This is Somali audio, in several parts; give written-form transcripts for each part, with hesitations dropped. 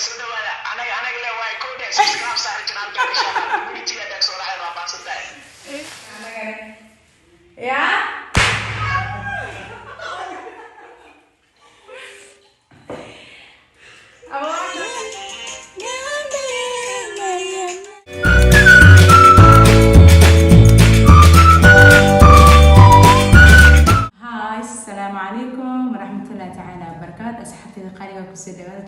soo dhawaada anaga le way ko dhex subscribe saar channelka insha Allah community adag soo raacay waa baasantahay ya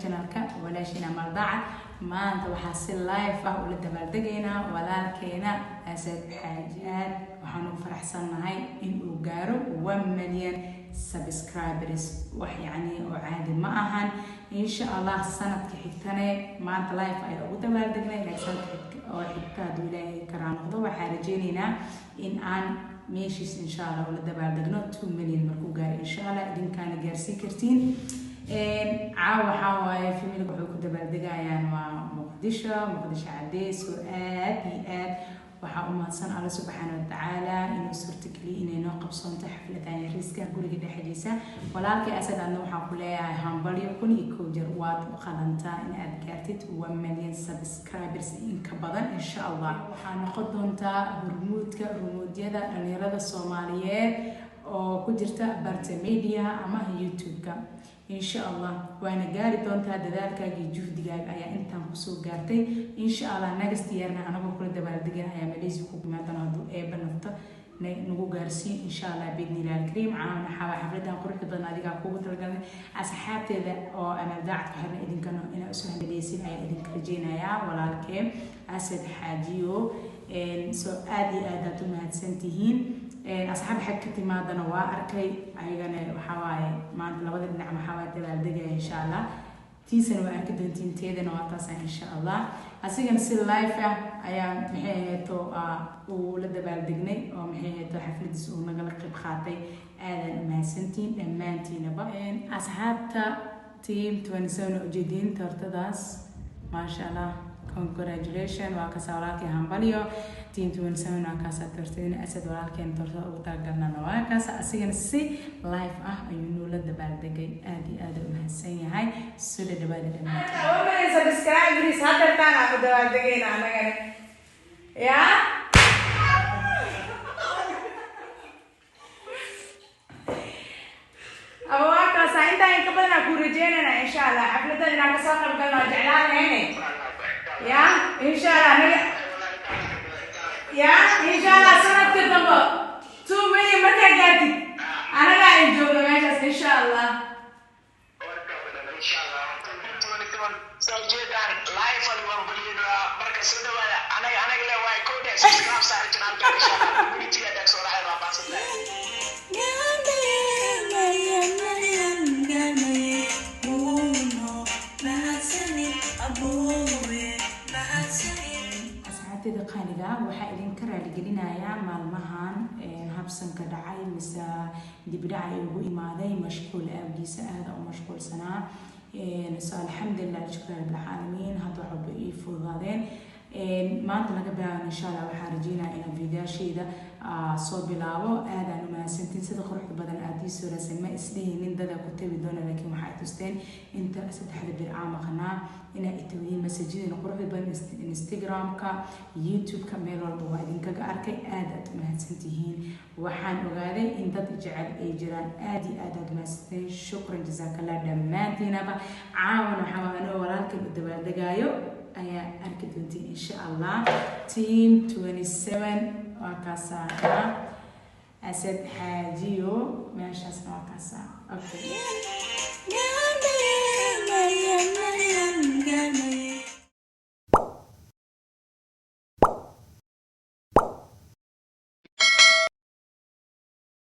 channelka walaashina mardaaca maanta waxa si live ah ula dabaaldegayna walaalkeena Asad Xaaji aad waxaan u faraxsanahay in uu gaaro 1 million subscribers wax yani oo caadi ma ahan insha Allah sanadka xigtane maanta live ay ugu dabaaldegnay sanadka oo xigta haduu Ilaahay karaan noqdo waxaan rajaynaynaa in aan meeshis insha Allah ula dabaaldegno 2 million markuu gaaro insha Allah idinkaan gaarsiin kartiin caawa xawaye family wuxuu ku dabaaldegayaan waa muqdisho cadeys oo aad iyo aad waxa u mahadsan Allah subhanahu wa ta'ala inuu suurtageliyo inay noo qabsoonto xafladan yariiska guriga dhexdiisa walaalkay Asad aadna waxaan ku leeyahay hambalyo kun iyo kow jeer waad u qalantaa in aad gaartid 1 million subscribers in ka badan insha Allah waxaa noqon doontaa hormuudyada dhalinyarada Soomaaliyeed oo ku jirta barta media ama YouTube-ka إن شاء الله وأنا قاري دون هذا ذلك جوف دقائق أي أنت مسوق قارتي إن شاء الله نجس تيارنا أنا بقول دبر دقيقة أي مليزي كوب ما تنادو أي بنفطة نقول قارسين إن شاء الله بإذن الله الكريم عاون حاول حفلتها نقول كده نادي قوة تلقى أصحاب تذا أو أنا دعت كهرنا إذن كانوا إن أسوه مليزين أي إذن كرجينا يا ولا الكريم أسد حاجيو سو آدي آداتو ما تسنتهين أصحاب حكتي ما دنا وأركي أيضاً وحواي ما لابد أن نعمل حواي تبالدقة إن شاء الله تيسن وأكيد أنتين تيدن واتاسا إن شاء الله أسيجن سيل لايفة أيام محيطو ولد بالدقني أو محيطو حفلة سوق نقلق بخاطي آذن ما سنتين أمانتين بقين أصحاب تيم تونسون جديد ترتداس ما شاء الله congratulations وكاسا ولكن همبليو تيم تونسون وكاسا ترتين أسد ولكن ترتد وترجعنا وكاسا أسيجن سي لايف أيونو لد بالدقي آدي مهسيني هاي سود دبادة ما أوكي سبسكرايب ليس هذا تانا دبادقين أنا كده يا أبوك ساينتا إنك بدنا كورجينا إن شاء الله حفلة إنك سافر قلنا جعلان هني يا إن شاء الله يا إن شاء الله سنة كتبه 2 مليون متى قاعدين أنا قاعد جوا ماشي إن شاء الله إن شاء الله كنتم سجدان لايف اليوم بلينا بركة سنة ولا أنا اللي واي كودة سبسكرايب صار channelka إن شاء الله community adag soo raacay waa baasantahay أصحابتي قانيدا waxaa idin ka raali gelinayaa maalmahan habsanka dhacay mise dib dhac ay ugu imaaday mashquul awgiisa aad oo mashquulsanaa alxamdulillah shukran rabbil caalamiin hadda waxba ii fududaadeen maanta laga bilaabo insha Allah waxaan rajaynayaa in fiidiyoshayda soo bilaabo aadaan u mahadsantiin sida quruxda badan aad ii soo raasay ma isdhihinin dada ku tabi doona laakiin waxay tusteen inta saddexda bir maqnaa inay itawdiin masajidina quruxda badan Instagram-ka YouTube-ka meel walba waa idinkaga arkay aad u mahadsantihiin waxaan ogaaday in dad jecel ay jiraan aad iyo aad mahadsantiin shukran jazakallah dhammaantiinaba caawan waxaan walaalkay u dabaaldegaayo ayaa arki doontiin insha Allah team 27 وكاسا أسد حاجيو ماشي اسمه كاسا أوكي